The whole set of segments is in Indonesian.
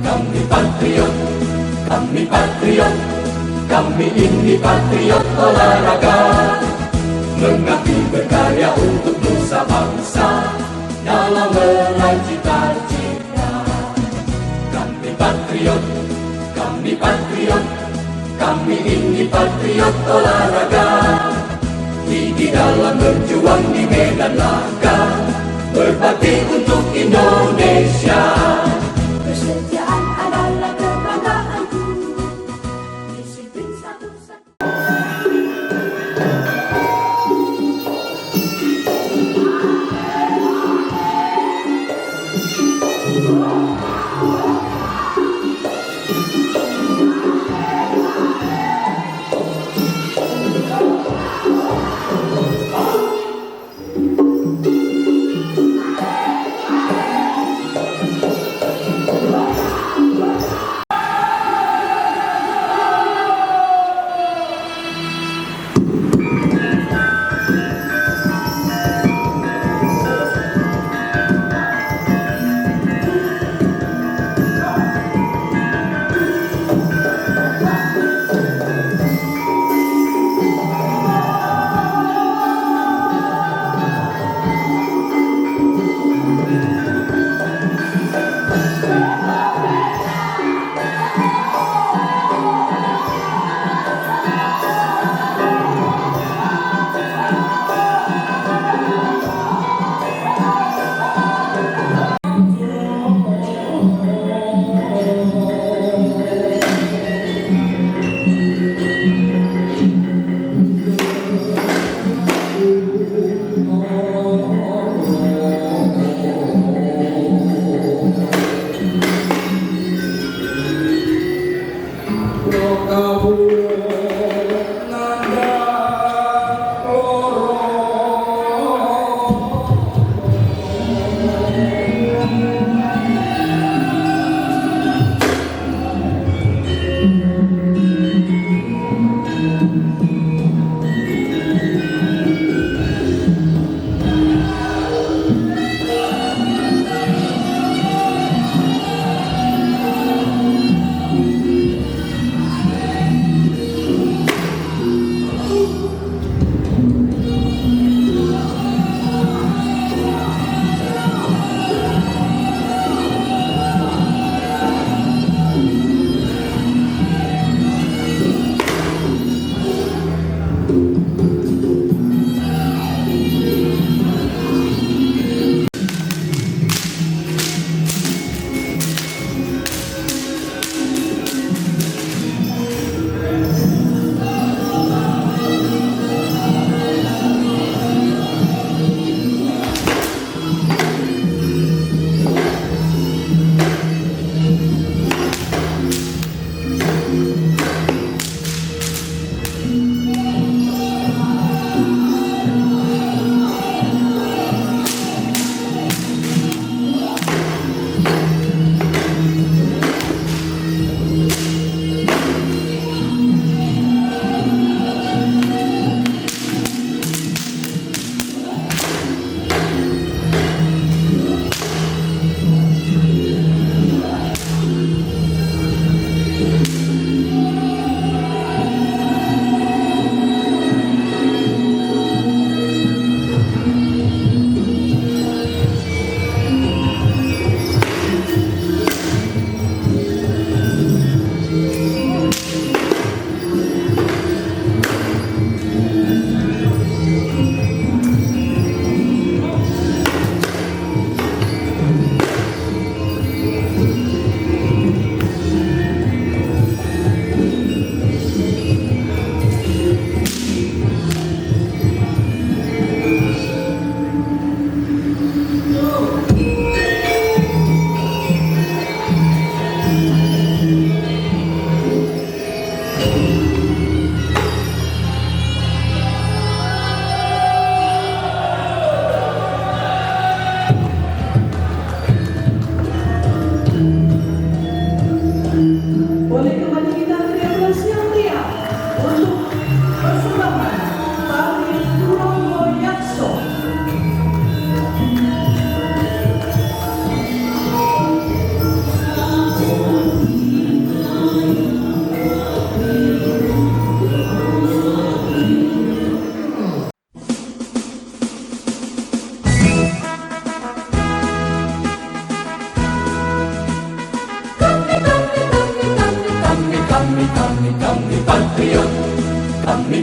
Kami patriot, kami patriot, kami ini patriot olahraga. Mengabdi berkarya untuk nusa bangsa dalam meraih cita-cita. Kami patriot, kami patriot, kami ini patriot olahraga. Di dalam berjuang di medan laga, berbakti untuk Indonesia. Kesetiaan adalah kebanggaanku. Disiplin satu-satu.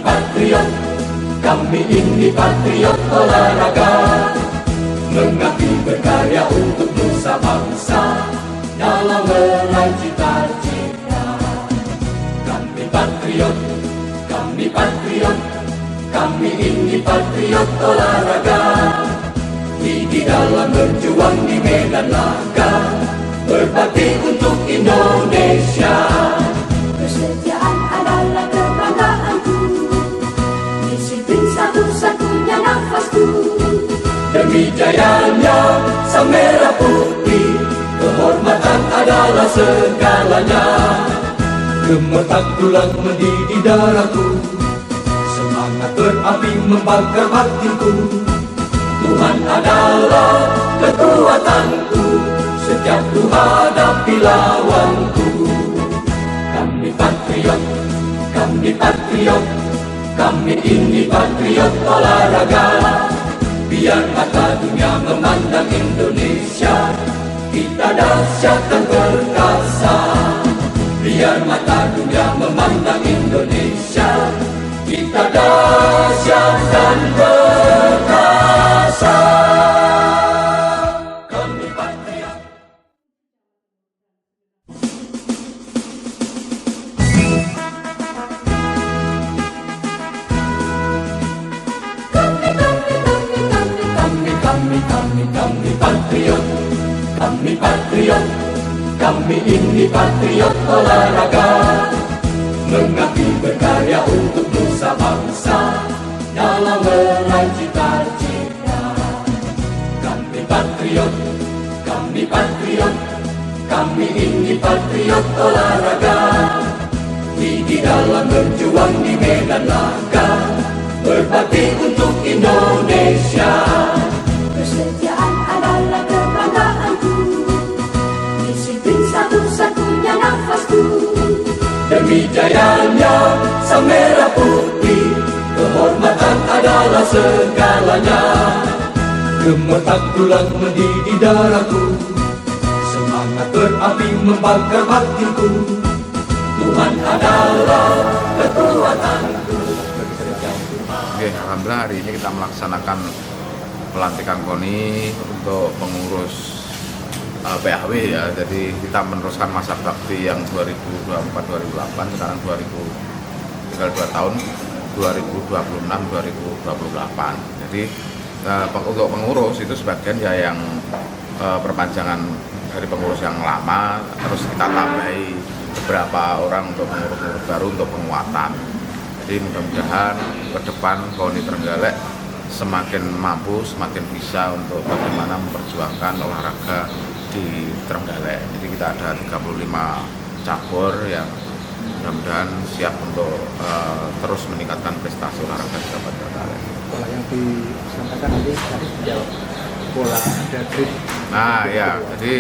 patriot, kami ini patriot olahraga. Mengabdi berkarya untuk nusa bangsa dalam meraih cita-cita. Kami patriot, kami ini patriot olahraga. Di dalam berjuang di medan laga, berbakti untuk Indonesia. Kesetiaan adalah kebanggaanku, disiplin satu-satunya nafasku. Demi jayanya sang merah putih, kehormatan adalah segalanya. Gemetar tulang mendidih darahku, semangat berapi membakar batinku. Tuhan adalah kekuatanku, setiap ku hadapi lawanku. Kami patriot, kami ini patriot olahraga. Biar mata dunia memandang Indonesia, kita dahsyat dan perkasa. Biar mata dunia memandang Indonesia, kita dahsyat dan perkasa. Kami patriot. Kami patriot, kami ini patriot olahraga. Mengabdi berkarya untuk nusa bangsa dalam meraih cita-cita. Kami patriot, kami ini patriot olahraga. Di dalam berjuang di medan laga, berbakti untuk Indonesia. Kesetiaan adalah kebanggaanku, disiplin satu-satunya nafasku. Demi jayanya sang merah putih, kehormatan adalah segalanya. Gemetar tulang mendidih darahku, semangat berapi membakar batinku. Tuhan adalah kekuatanku. Oke, alhamdulillah hari ini kita melaksanakan pelantikan KONI untuk pengurus PAW ya. Jadi kita meneruskan masa bakti yang 2024-2028, sekarang tinggal 2 tahun 2026-2028. Jadi untuk pengurus itu sebagian ya yang perpanjangan dari pengurus yang lama, terus kita tambahi beberapa orang untuk pengurus baru untuk penguatan. Jadi mudah-mudahan ke depan KONI Trenggalek semakin mampu, semakin bisa untuk bagaimana memperjuangkan olahraga di Trenggalek. Jadi kita ada 35 cabur yang mudah-mudahan siap untuk terus meningkatkan prestasi olahraga di Kabupaten Trenggalek. Pola yang disampaikan nanti tadi dijawab pola ada grid. Nah ya, jadi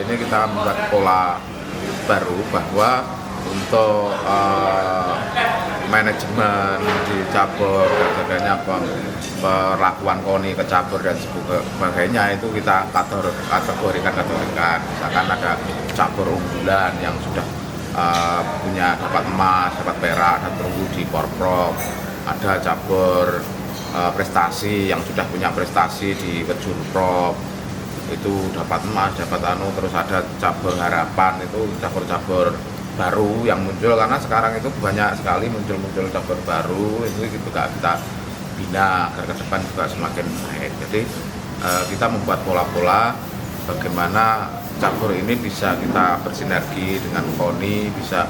ini kita membuat pola baru bahwa untuk manajemen di cabur dan sebagainya, perlakuan KONI ke cabur dan sebagainya itu kita kategorikan. Misalkan ada cabur unggulan yang sudah punya dapat emas, dapat perak dan terunggu di Porprov. Ada cabur prestasi yang sudah punya prestasi di Wejurprov, itu dapat emas, dapat terus ada cabur harapan, itu cabur-cabur baru yang muncul karena sekarang itu banyak sekali muncul cabur baru, itu juga kita bina agar ke depan juga semakin baik. Jadi kita membuat pola-pola bagaimana cabur ini bisa kita bersinergi dengan KONI, bisa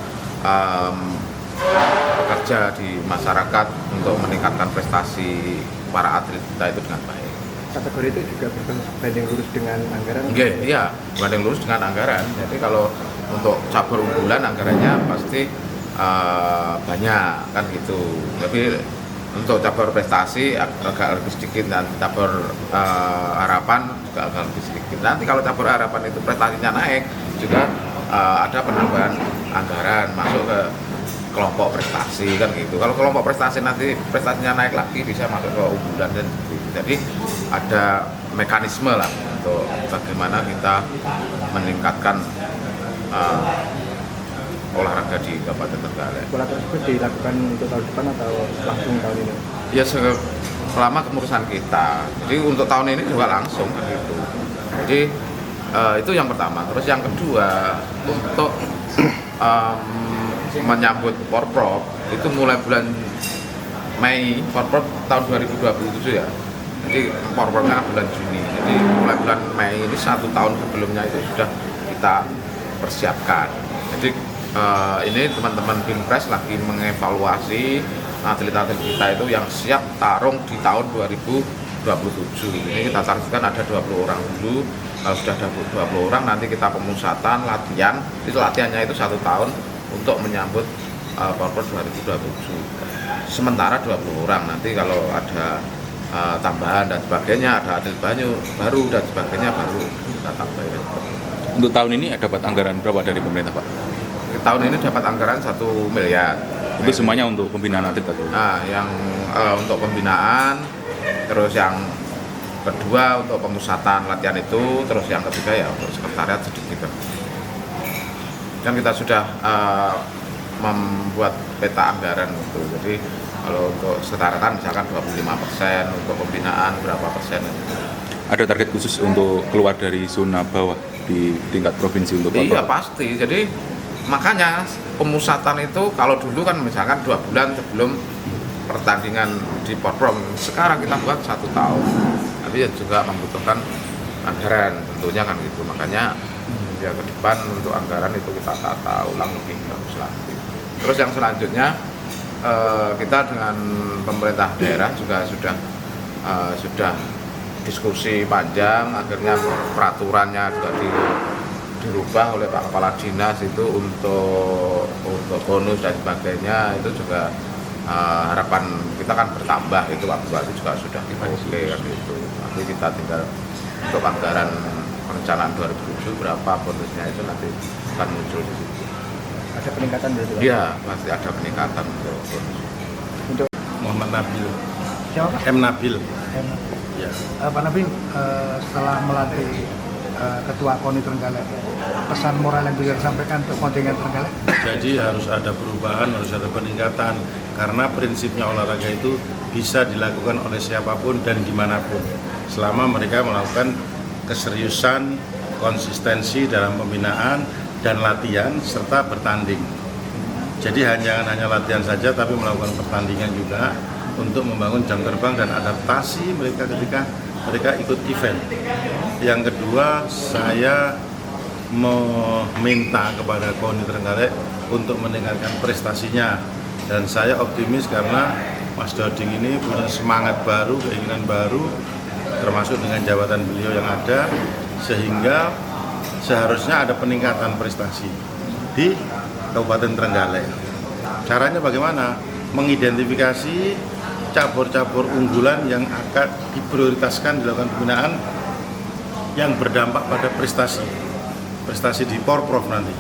bekerja di masyarakat untuk meningkatkan prestasi para atlet kita itu dengan baik. Kategori itu juga berbanding lurus dengan anggaran? Iya, berbanding lurus dengan anggaran. Jadi kalau untuk cabur unggulan anggarannya pasti banyak kan gitu. Tapi untuk cabur prestasi agak lebih sedikit, dan cabur harapan juga agak lebih sedikit. Nanti kalau cabur harapan itu prestasinya naik, juga ada penambahan anggaran masuk ke kelompok prestasi kan gitu. Kalau kelompok prestasi nanti prestasinya naik lagi bisa masuk ke unggulan dan gitu. Jadi ada mekanisme lah untuk bagaimana kita meningkatkan olahraga di Kabupaten Trenggalek. Pola tersebut dilakukan untuk tahun depan atau langsung tahun ini? Ya selama kemurusan kita. Jadi untuk tahun ini juga langsung gitu. Jadi itu yang pertama. Terus yang kedua untuk menyambut Porprov itu mulai bulan Mei, Porprov tahun 2027 ya. Jadi Porprovnya bulan Juni. Jadi mulai bulan Mei ini 1 tahun sebelumnya itu sudah kita persiapkan. Jadi ini teman-teman Binpres lagi mengevaluasi atlet-atlet kita itu yang siap tarung di tahun 2027. Ini kita targetkan ada 20 orang dulu. Kalau sudah ada 20 orang nanti kita pemusatan latihan. Itu latihannya itu 1 tahun untuk menyambut Porprov 2027. Sementara 20 orang nanti kalau ada tambahan dan sebagainya, ada atlet baru dan sebagainya baru kita tambahin. Untuk tahun ini dapat anggaran berapa dari pemerintah, Pak? Tahun ini dapat anggaran 1 miliar. Itu semuanya untuk pembinaan atlet atau? Nah, yang untuk pembinaan, terus yang kedua untuk pemusatan latihan itu, terus yang ketiga ya untuk sekretariat sedikit. Dan kita sudah membuat peta anggaran itu. Jadi kalau untuk sekretariat misalkan 25%, untuk pembinaan berapa persen. Ada target khusus untuk keluar dari zona bawah di tingkat provinsi untuk Iya Porprov? pasti. Jadi makanya pemusatan itu kalau dulu kan misalkan 2 bulan sebelum pertandingan di Porprov, sekarang kita buat 1 tahun. Tapi ya juga membutuhkan anggaran tentunya kan gitu. Makanya ya ke depan untuk anggaran itu kita tata ulang lebih bagus lagi. Terus yang selanjutnya kita dengan pemerintah daerah juga sudah diskusi panjang, akhirnya peraturannya juga dirubah oleh Pak Kepala Dinas itu untuk bonus dan sebagainya. Itu juga harapan kita kan bertambah, itu waktu juga sudah kita oke kan itu. Nanti kita tinggal untuk anggaran perencanaan 2007 berapa bonusnya itu nanti akan muncul di situ. Ada peningkatan berarti, Pak? Iya, pasti ada peningkatan untuk bonus. Untuk Muhammad Nabil, siapa, Pak? M. Nabil. Ya. Pak Nabil, setelah melatih Ketua KONI Trenggalek, pesan moral yang bisa disampaikan untuk kontingen Trenggalek? Jadi harus ada perubahan, harus ada peningkatan, karena prinsipnya olahraga itu bisa dilakukan oleh siapapun dan dimanapun, selama mereka melakukan keseriusan, konsistensi dalam pembinaan dan latihan serta bertanding. Jadi jangan hanya latihan saja, tapi melakukan pertandingan juga untuk membangun jam terbang dan adaptasi mereka ketika mereka ikut event. Yang kedua, saya meminta kepada KONI Trenggalek untuk meningkatkan prestasinya, dan saya optimis karena Mas Doding ini punya semangat baru, keinginan baru, termasuk dengan jabatan beliau yang ada, sehingga seharusnya ada peningkatan prestasi di Kabupaten Trenggalek. Caranya bagaimana? Mengidentifikasi cabur-cabur unggulan yang akan diprioritaskan dilakukan pembinaan yang berdampak pada prestasi di Porprov nanti,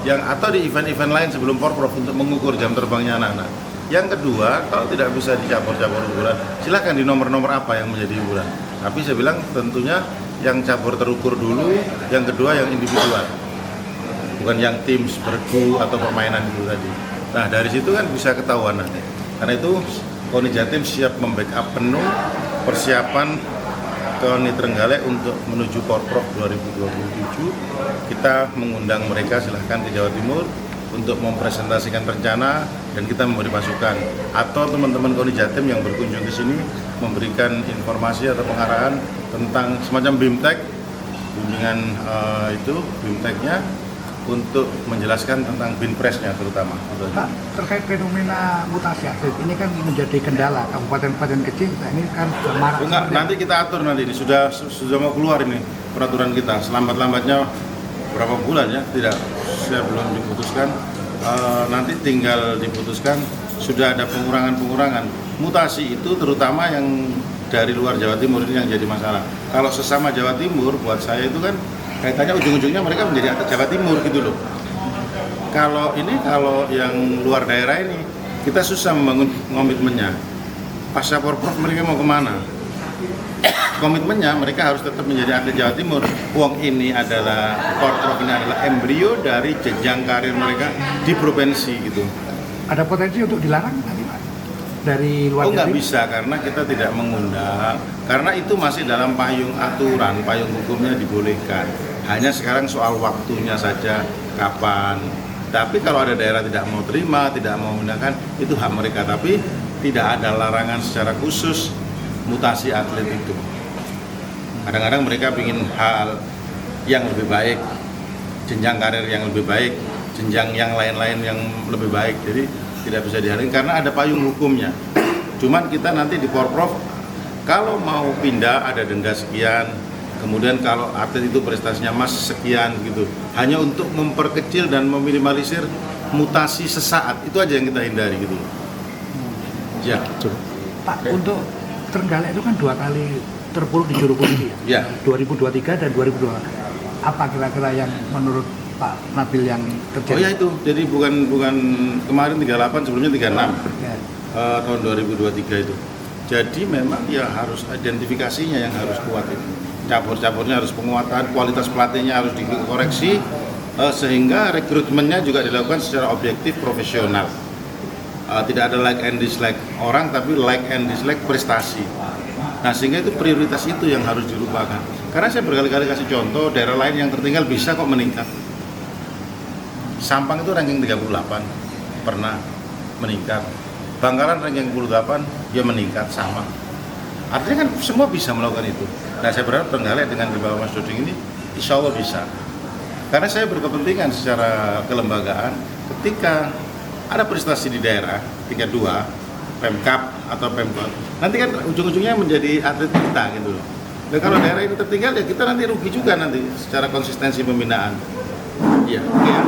yang atau di event-event lain sebelum Porprov untuk mengukur jam terbangnya anak-anak. Yang kedua, kalau tidak bisa di cabur-cabur unggulan, silakan di nomor-nomor apa yang menjadi unggulan. Tapi saya bilang tentunya yang cabur terukur dulu, yang kedua yang individual, bukan yang tim bergu atau permainan dulu tadi. Nah dari situ kan bisa ketahuan nanti. Karena itu KONI Jatim siap membackup penuh persiapan KONI Trenggalek untuk menuju Porprov 2027. Kita mengundang mereka silahkan ke Jawa Timur untuk mempresentasikan rencana dan kita memberi masukan, atau teman-teman KONI Jatim yang berkunjung ke sini memberikan informasi atau pengarahan tentang semacam BIMTEK, bimbingan BIMTEK-nya untuk menjelaskan tentang Binpresnya terutama. Pak, terkait fenomena mutasi atlet ini kan menjadi kendala kabupaten-kabupaten kecil. Nah, ini kan marak. Enggak, nanti kita atur nanti ini sudah mau keluar ini peraturan kita. Selambat-lambatnya berapa bulan ya? Tidak, saya belum diputuskan. Nanti tinggal diputuskan. Sudah ada pengurangan. Mutasi itu terutama yang dari luar Jawa Timur ini yang jadi masalah. Kalau sesama Jawa Timur buat saya itu kan kaitannya ujung-ujungnya mereka menjadi atlet Jawa Timur gitu loh. Kalau yang luar daerah ini kita susah membangun komitmennya. Pasca Porprov mereka mau kemana? komitmennya mereka harus tetap menjadi atlet Jawa Timur. Wong ini adalah Porprov ini adalah embrio dari jenjang karir mereka di provinsi gitu. Ada potensi untuk dilarang nanti Pak? Dari luar Oh nggak Jatim? bisa karena kita tidak mengundang, karena itu masih dalam payung aturan, payung hukumnya dibolehkan. Hanya sekarang soal waktunya saja kapan. Tapi kalau ada daerah tidak mau terima, tidak mau menggunakan, itu hak mereka. Tapi tidak ada larangan secara khusus mutasi atlet itu. Kadang-kadang mereka ingin hal yang lebih baik, jenjang karir yang lebih baik, jenjang yang lain-lain yang lebih baik. Jadi tidak bisa dihalangi karena ada payung hukumnya. Cuman kita nanti di Porprov kalau mau pindah ada denda sekian, kemudian kalau atlet itu prestasinya masih sekian gitu. Hanya untuk memperkecil dan meminimalisir mutasi sesaat, itu aja yang kita hindari gitu. Ya. Pak, untuk Trenggalek itu kan 2 kali terpuruk di juru kunci Ya. 2023 dan 2022. Apa kira-kira yang menurut Pak Nabil yang Oh terjadi? ya itu, jadi bukan kemarin 38, sebelumnya 36 Ya. tahun 2023 itu. Jadi memang ya harus identifikasinya yang harus kuat itu. Cabur-caburnya harus penguatan, kualitas pelatihnya harus dikoreksi, sehingga rekrutmennya juga dilakukan secara objektif profesional. Tidak ada like and dislike orang, tapi like and dislike prestasi. Nah sehingga itu prioritas itu yang harus dilupakan. Karena saya berkali-kali kasih contoh, daerah lain yang tertinggal bisa kok meningkat. Sampang itu ranking 38, pernah meningkat. Bangkalan ranking 28, dia meningkat sama. Artinya kan semua bisa melakukan itu. Nah saya berharap Trenggalek dengan di bawah Mas Doding ini, insya Allah bisa. Karena saya berkepentingan secara kelembagaan, ketika ada prestasi di daerah, tingkat 2, Pemkap atau Pemkot, nanti kan ujung-ujungnya menjadi atlet kita gitu loh. Dan kalau daerah ini tertinggal ya kita nanti rugi juga nanti secara konsistensi pembinaan. Iya, oke ya.